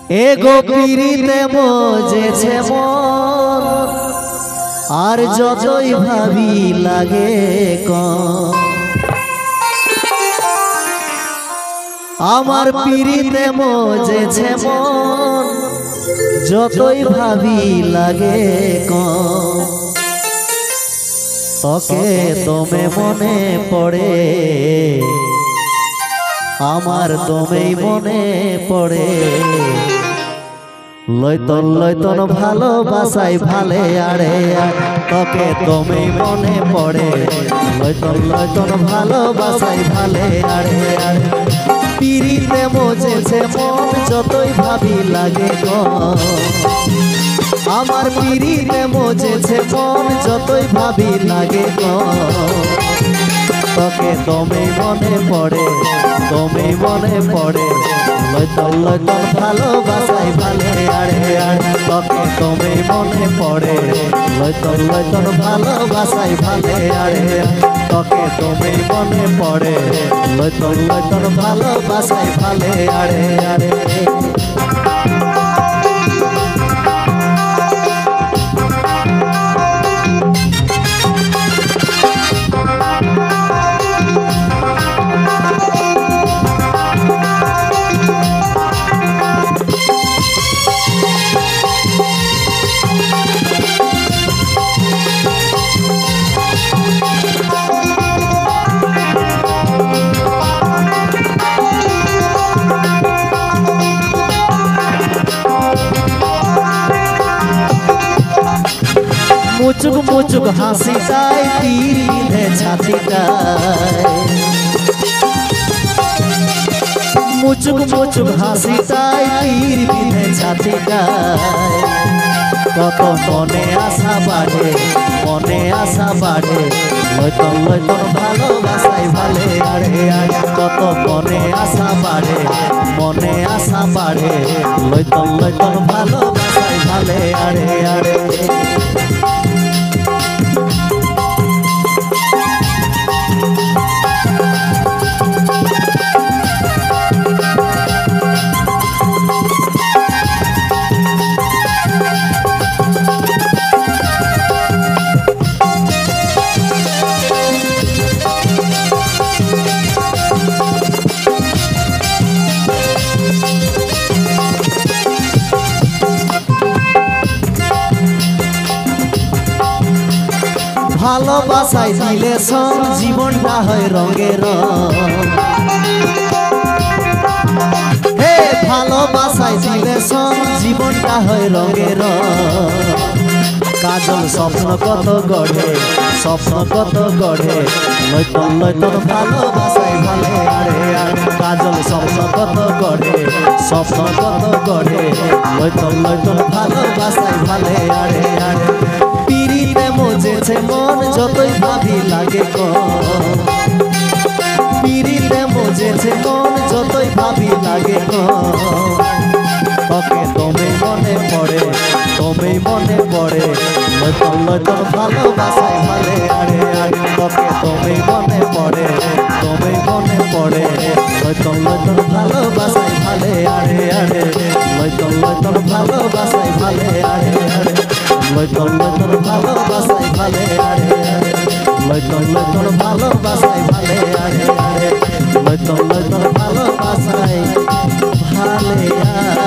এগো পিরিতে মজেছে মন আর যতই ভাবি লাগে কম আমার পিরিতে মজেছে মন যতই ভাবি লাগে কম তোকে তোমে মনে পড়ে আমার তোমেই মনে পড়ে লয়তন লয়তন ভালোবাসাই ভালে আড়ে তোকে তোমেই মনে পড়ে লয়তন লয়তন ভালোবাসাই ভালে আড়ে আড়ে পিরিতে মজেছে মন যতই ভাবি লাগে কম আমার পিরিতে মজেছে মন যতই ভাবি লাগে কম তোকে তোমেই মনে পড়ে তোমেই মনে পড়ে লয়তন লয়তন ভালোবাসাই ভালে আড়ে আড়ে তোকে তোমেই মনে পড়ে লয়তন লয়তন ভালোবাসাই ভালে আড়ে তোকে তোমেই মনে পড়ে লয়তন লয়তন ভালোবাসাই ভালে আড়ে আড়ে মুচুক মুচুক হাসিটাই তীর বিঁধে ছাতিটায় মুচুক মুচুক হাসিটাই তীর বিঁধে ছাতিটায় কত মনে আশা বাড়ে মনে আশা বাড়ে লয়তন লয়তন ভালোবাসাই ভালে আড়ে আড়ে কত মনে আশা বাড়ে মনে আশা বাড়ে লয়তন লয়তন ভালোবাসাই ভালে আড়ে আড়ে ভালোবাসাই দিলে সব জীবনটা হয় রঙের হে ভালোবাসাই দিলে সব জীবনটা হয় রঙের কাজল স্বপ্ন কত গড়ে স্বপ্ন কত গড়ে লয়তন লয়তন ভালোবাসাই ভালে আড়ে আড়ে কাজল স্বপ্ন কত গড়ে স্বপ্ন কত গড়ে লয়তন লয়তন ভালোবাসাই ভালে আড়ে আড়ে পিরিতে মজেছে মন যতই ভাবি লাগে কম পিরিতে মজেছে মন যতই ভাবি লাগে কম তোকে তোমেই মনে পড়ে তোমেই মনে পড়ে লয়তন লয়তন ভালোবাসাই ভালে আড়ে আড়ে তোকে তোমেই মনে পড়ে তোমেই মনে পড়ে লয়তন লয়তন ভালোবাসাই ভালে আড়ে আড়ে লয়তন লয়তন ভালোবাসাই ভালে আড়ে আড়ে লয়তন লয়তন ভালোবাসাই ভালে আড়ে আড়ে লয়তন লয়তন ভালোবাসাই ভালে আড়ে আড়ে লয়তন লয়তন ভালোবাসাই ভালে আড়ে